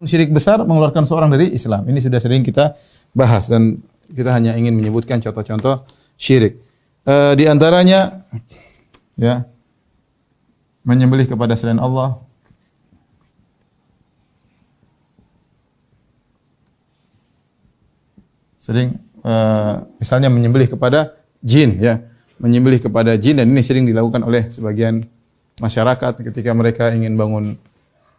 syirik besar mengeluarkan seorang dari Islam. Ini sudah sering kita bahas dan kita hanya ingin menyebutkan contoh-contoh syirik. Di antaranya ya menyembelih kepada selain Allah. Sering misalnya menyembelih kepada jin ya, menyembelih kepada jin, dan ini sering dilakukan oleh sebagian masyarakat ketika mereka ingin bangun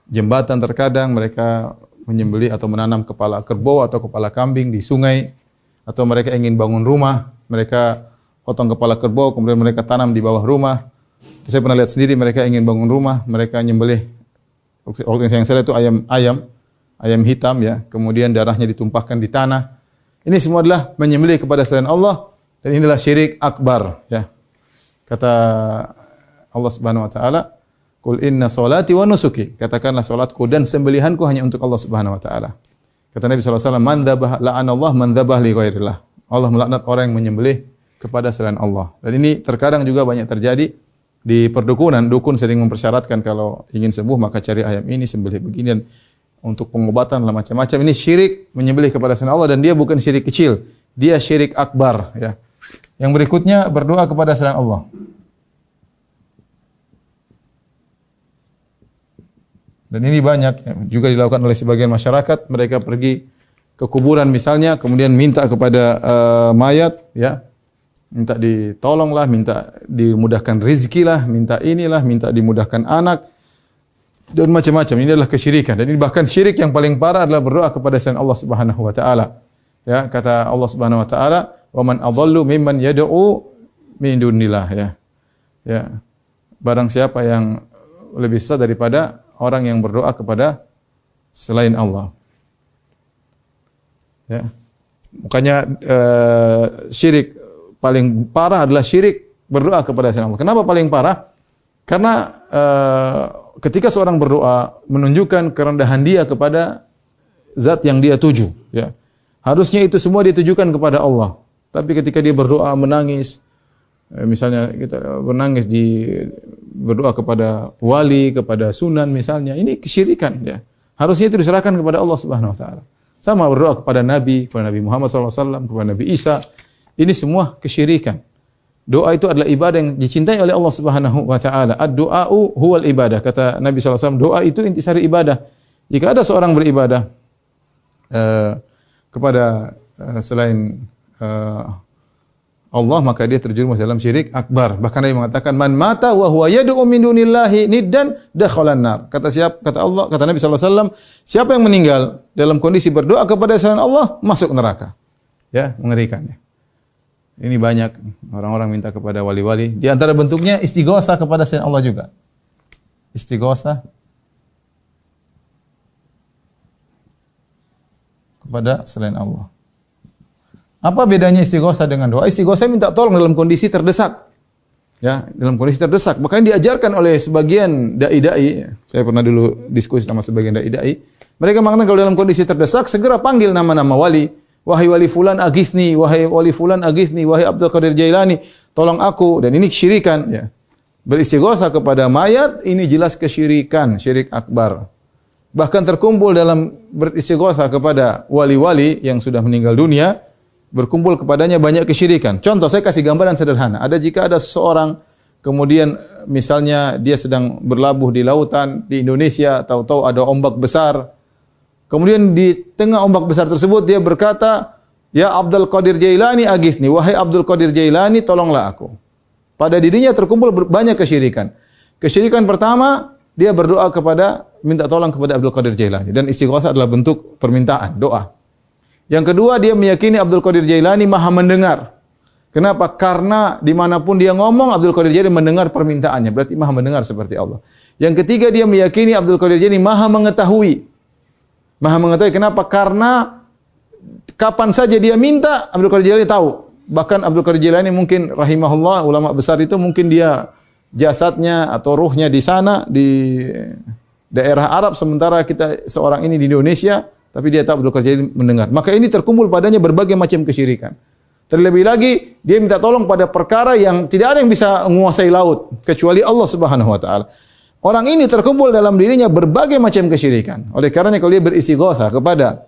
jembatan. Terkadang mereka menyembelih atau menanam kepala kerbau atau kepala kambing di sungai, atau mereka ingin bangun rumah, mereka potong kepala kerbau kemudian mereka tanam di bawah rumah. Saya pernah lihat sendiri, mereka ingin bangun rumah, mereka menyembelih, waktu yang saya lihat itu ayam hitam ya, kemudian darahnya ditumpahkan di tanah. Ini semua adalah menyembelih kepada selain Allah, dan inilah syirik akbar ya. Kata Allah Subhanahu wa taala, "Qul inna sholati wa nusuki." Katakanlah salatku dan sembelihanku hanya untuk Allah Subhanahu wa taala. Kata Nabi sallallahu alaihi wasallam, "Man dzabah la'anallahu man dzabah li ghairillah." Allah melaknat orang yang menyembelih kepada selain Allah. Dan ini terkadang juga banyak terjadi di perdukunan. Dukun sering mempersyaratkan kalau ingin sembuh maka cari ayam ini, sembelih begini, dan untuk pengobatan lah macam-macam. Ini syirik menyembelih kepada selain Allah, dan dia bukan syirik kecil, dia syirik akbar ya. Yang berikutnya berdoa kepada selain Allah. Dan ini banyak ya, juga dilakukan oleh sebagian masyarakat. Mereka pergi ke kuburan misalnya, kemudian minta kepada mayat ya, minta ditolonglah, minta dimudahkan rezeki lah, minta inilah, minta dimudahkan anak, dan macam-macam. Ini adalah kesyirikan. Dan ini bahkan syirik yang paling parah adalah berdoa kepada selain Allah Subhanahu wa taala. Ya, kata Allah Subhanahu wa taala, "Wa man adhallu mimman yad'u min dunillah." Ya. Ya. Barang siapa yang lebih sesat daripada orang yang berdoa kepada selain Allah. Ya. Makanya syirik paling parah adalah syirik berdoa kepada selain Allah. Kenapa paling parah? Karena ketika seorang berdoa menunjukkan kerendahan dia kepada zat yang dia tuju, ya. Harusnya itu semua ditujukan kepada Allah. Tapi ketika dia berdoa menangis, misalnya kita menangis berdoa kepada wali, kepada sunan misalnya, ini kesyirikan ya. Harusnya itu diserahkan kepada Allah Subhanahu wa taala. Sama berdoa kepada Nabi Muhammad SAW, kepada Nabi Isa. Ini semua kesyirikan. Doa itu adalah ibadah yang dicintai oleh Allah Subhanahu wa taala. Ad-du'a'u huwal ibadah. Kata Nabi sallallahu alaihi wasallam, doa itu intisari ibadah. Jika ada seorang beribadah kepada selain Allah, maka dia terjerumus dalam syirik akbar. Bahkan Nabi mengatakan, "Man mata wa huwa yad'u min dunillahi niddan dakhalan nar." Kata Nabi sallallahu alaihi wasallam, siapa yang meninggal dalam kondisi berdoa kepada selain Allah, masuk neraka. Ya, mengerikan ya. Ini banyak orang-orang minta kepada wali-wali. Di antara bentuknya istighosah kepada selain Allah juga. Istighosah kepada selain Allah. Apa bedanya istighosah dengan doa? Istighosah minta tolong dalam kondisi terdesak. Ya, dalam kondisi terdesak. Bahkan diajarkan oleh sebagian dai-dai. Saya pernah dulu diskusi sama sebagian dai-dai. Mereka mengatakan kalau dalam kondisi terdesak segera panggil nama-nama wali. Wahai wali fulan aghithni, wahai wali fulan aghithni, wahai Abdul Qadir Jailani, tolong aku. Dan ini kesyirikan ya. Beristighosah kepada mayat ini jelas kesyirikan, syirik akbar. Bahkan terkumpul dalam beristighosah kepada wali-wali yang sudah meninggal dunia, berkumpul kepadanya banyak kesyirikan. Contoh, saya kasih gambaran sederhana. Jika ada seseorang kemudian misalnya dia sedang berlabuh di lautan di Indonesia, tahu-tahu ada ombak besar. Kemudian di tengah ombak besar tersebut dia berkata, "Ya Abdul Qadir Jailani aghithni, wahai Abdul Qadir Jailani, tolonglah aku." Pada dirinya terkumpul banyak kesyirikan. Kesyirikan pertama, dia berdoa minta tolong kepada Abdul Qadir Jailani, dan istighosah adalah bentuk permintaan, doa. Yang kedua, dia meyakini Abdul Qadir Jailani Maha mendengar. Kenapa? Karena dimanapun dia ngomong, Abdul Qadir Jailani mendengar permintaannya, berarti Maha mendengar seperti Allah. Yang ketiga, dia meyakini Abdul Qadir Jailani Maha mengetahui. Maha mengetahui. Kenapa? Karena kapan saja dia minta, Abdul Qadir Jailani tahu. Bahkan Abdul Qadir Jailani mungkin rahimahullah, ulama besar itu mungkin dia jasadnya atau ruhnya di sana, di daerah Arab, sementara kita seorang ini di Indonesia, tapi dia tahu Abdul Qadir Jailani mendengar. Maka ini terkumpul padanya berbagai macam kesyirikan. Terlebih lagi, dia minta tolong pada perkara yang tidak ada yang bisa menguasai laut, kecuali Allah Subhanahu wa ta'ala. Orang ini terkumpul dalam dirinya berbagai macam kesyirikan. Oleh karenanya kalau dia beristighatsah kepada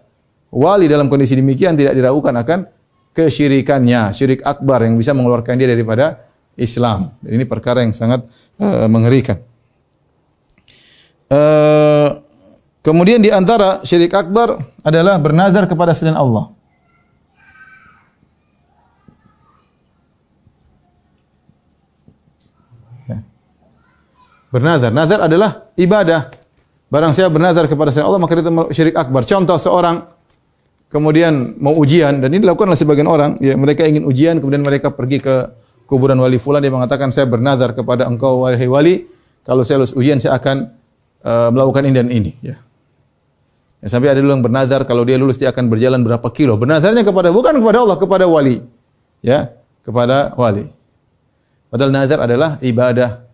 wali dalam kondisi demikian tidak diragukan akan kesyirikannya, syirik akbar yang bisa mengeluarkan dia daripada Islam. Dan ini perkara yang sangat mengerikan. Kemudian di antara syirik akbar adalah bernazar kepada selain Allah. Bernazar, nazar adalah ibadah. Barang siapa bernazar kepada selain Allah maka dia syirik akbar. Contoh seorang kemudian mau ujian dan ini dilakukan oleh sebagian orang, ya mereka ingin ujian kemudian mereka pergi ke kuburan wali fulan, dia mengatakan saya bernazar kepada engkau wahai wali, kalau saya lulus ujian saya akan melakukan ini dan ini, ya. Ya, sampai ada dulu yang bernazar kalau dia lulus dia akan berjalan berapa kilo. Bernazarnya kepada bukan kepada Allah, kepada wali. Ya, kepada wali. Padahal nazar adalah ibadah.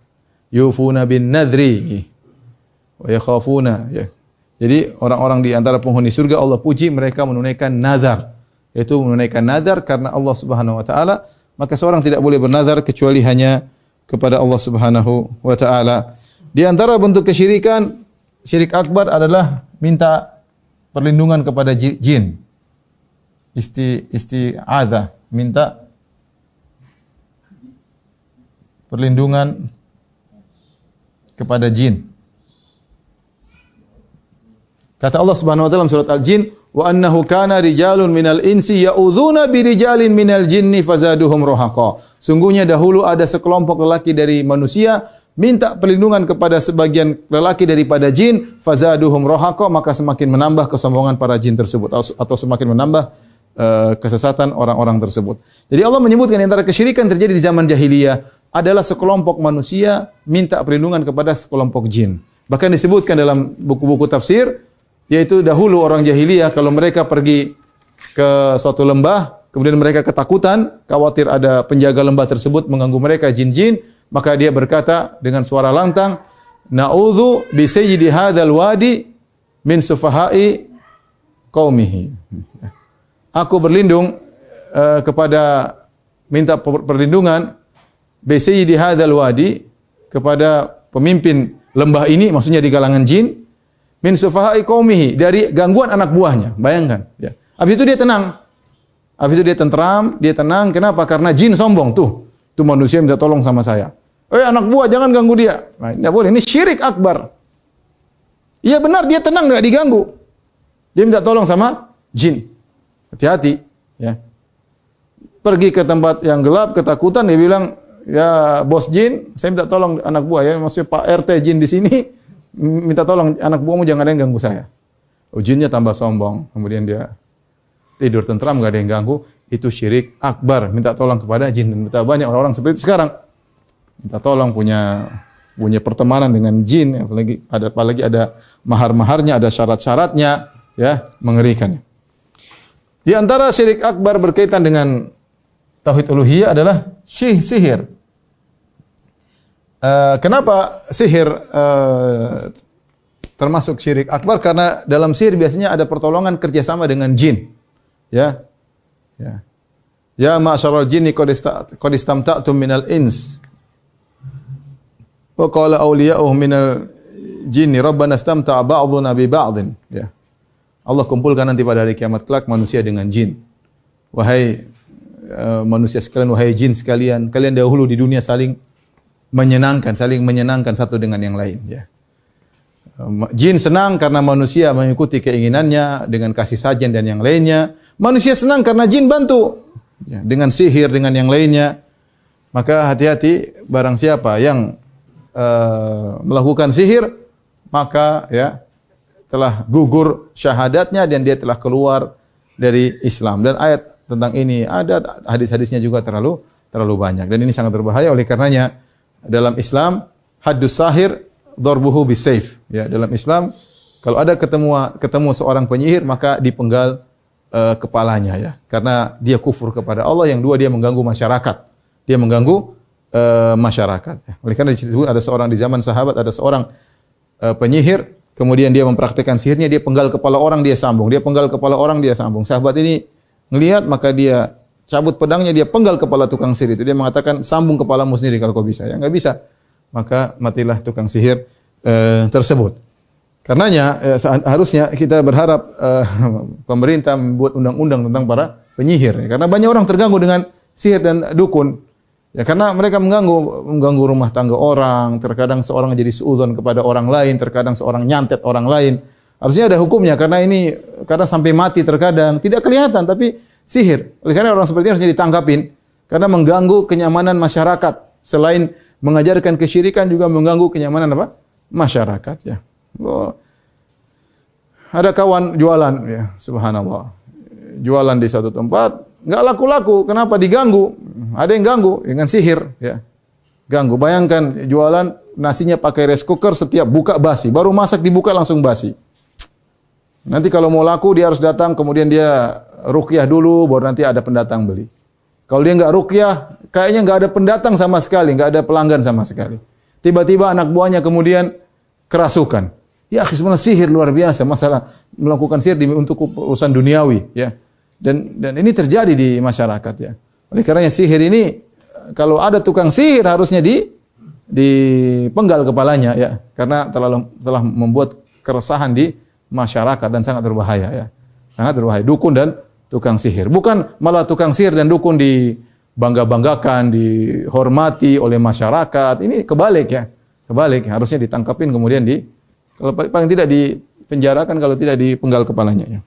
Yufuna bin nadri wa yakhafuna, ya. Jadi orang-orang di antara penghuni surga Allah puji mereka menunaikan nazar. Yaitu menunaikan nazar karena Allah Subhanahu wa taala, maka seorang tidak boleh bernazar kecuali hanya kepada Allah Subhanahu wa taala. Di antara bentuk kesyirikan, syirik akbar adalah minta perlindungan kepada jin. Isti'adzah, minta perlindungan kepada jin. Kata Allah Subhanahu wa taala dalam surat Al-Jin, "Wa annahu kana rijalun minal insi ya'udzuna birijalin minal jinni fazaduhum rahaqa." Sungguhnya dahulu ada sekelompok lelaki dari manusia minta perlindungan kepada sebagian lelaki daripada jin, fazaduhum rahaqa, maka semakin menambah kesombongan para jin tersebut atau semakin menambah kesesatan orang-orang tersebut. Jadi Allah menyebutkan antara kesyirikan terjadi di zaman jahiliyah adalah sekelompok manusia minta perlindungan kepada sekelompok jin. Bahkan disebutkan dalam buku-buku tafsir, yaitu dahulu orang jahiliyah kalau mereka pergi ke suatu lembah, kemudian mereka ketakutan, khawatir ada penjaga lembah tersebut mengganggu mereka, jin-jin, maka dia berkata dengan suara lantang, "Na'udzu bi sayyidi hadzal wadi min sufahai qaumihi." Aku berlindung kepada minta perlindungan bi sayyidi hadzal wadi kepada pemimpin lembah ini, maksudnya di kalangan jin, min sufahai qaumihi, dari gangguan anak buahnya. Bayangkan, ya. Habis itu dia tenang. Habis itu dia tentram, dia tenang. Kenapa? Karena jin sombong. Tuh manusia minta tolong sama saya. Anak buah jangan ganggu dia. Nah, tidak boleh. Ini syirik akbar. Iya benar, dia tenang, tidak diganggu. Dia minta tolong sama jin. Hati-hati, ya. Pergi ke tempat yang gelap, ketakutan, dia bilang, "Ya bos jin, saya minta tolong anak buah ya, maksudnya Pak RT jin di sini, minta tolong anak buahmu jangan ada yang ganggu saya." Jinnya tambah sombong, kemudian dia tidur tentram, enggak ada yang ganggu. Itu syirik akbar, minta tolong kepada jin. Dan betapa banyak orang-orang seperti itu sekarang. Minta tolong punya pertemanan dengan jin, apalagi ada mahar-maharnya, ada syarat-syaratnya, ya, mengerikan. Di antara syirik akbar berkaitan dengan tauhid uluhiyah adalah sihir. Kenapa sihir termasuk syirik akbar? Karena dalam sihir biasanya ada pertolongan kerjasama dengan jin. Ya. Ya ma'syaral jinni qad istamta'tum minal ins. Wa qala awliya'uhum minal jinni rabbana istamta'a ba'dhuna bi ba'dhin. Ya. Allah kumpulkan nanti pada hari kiamat kelak manusia dengan jin. Wahai manusia sekalian, wahai jin sekalian, kalian dahulu di dunia saling menyenangkan satu dengan yang lain, ya. Jin senang karena manusia mengikuti keinginannya dengan kasih sajian dan yang lainnya. Manusia senang karena jin bantu, ya, dengan sihir dengan yang lainnya. Maka hati-hati, barang siapa yang melakukan sihir, maka ya telah gugur syahadatnya dan dia telah keluar dari Islam. Dan ayat tentang ini ada, hadis-hadisnya juga terlalu banyak. Dan ini sangat berbahaya. Oleh karenanya dalam Islam haddus sahir darbuhu bisayf. Ya, dalam Islam kalau ada ketemu seorang penyihir maka dipenggal kepalanya, ya. Karena dia kufur kepada Allah, yang dua dia mengganggu masyarakat. Dia mengganggu masyarakat. Oleh karena disebut ada seorang di zaman sahabat, ada seorang penyihir, kemudian dia mempraktikkan sihirnya, dia penggal kepala orang, dia sambung. Dia penggal kepala orang, dia sambung. Sahabat ini melihat, maka dia cabut pedangnya, dia penggal kepala tukang sihir itu. Dia mengatakan, "Sambung kepalamu sendiri kalau kau bisa." Ya, enggak bisa. Maka matilah tukang sihir tersebut. Karenanya harusnya kita berharap pemerintah membuat undang-undang tentang para penyihir. Karena banyak orang terganggu dengan sihir dan dukun. Ya, karena mereka mengganggu rumah tangga orang. Terkadang seorang jadi suudzon kepada orang lain. Terkadang seorang nyantet orang lain. Harusnya ada hukumnya karena ini kadang sampai mati terkadang tidak kelihatan tapi sihir. Oleh karena orang seperti ini harusnya ditangkapin karena mengganggu kenyamanan masyarakat. Selain mengajarkan kesyirikan juga mengganggu kenyamanan apa? Masyarakat ya. Oh, ada kawan jualan ya, subhanallah. Jualan di satu tempat, enggak laku-laku. Kenapa? Diganggu. Ada yang ganggu dengan sihir ya. Ganggu. Bayangkan jualan nasinya pakai rice cooker, setiap buka basi. Baru masak dibuka langsung basi. Nanti kalau mau laku dia harus datang, kemudian dia ruqyah dulu, baru nanti ada pendatang beli. Kalau dia enggak ruqyah, kayaknya enggak ada pendatang sama sekali, enggak ada pelanggan sama sekali. Tiba-tiba anak buahnya kemudian kerasukan. Ya, sebenarnya sihir luar biasa, masalah melakukan sihir untuk urusan duniawi, ya. Dan ini terjadi di masyarakat, ya. Oleh karenanya sihir ini kalau ada tukang sihir harusnya dipenggal kepalanya, ya. Karena telah membuat keresahan di masyarakat dan sangat berbahaya, ya. Sangat berbahaya dukun dan tukang sihir. Bukan malah tukang sihir dan dukun dibangga-banggakan, dihormati oleh masyarakat. Ini kebalik, ya. Kebalik, harusnya ditangkapin kemudian kalau paling tidak dipenjarakan, kalau tidak dipenggal kepalanya ya.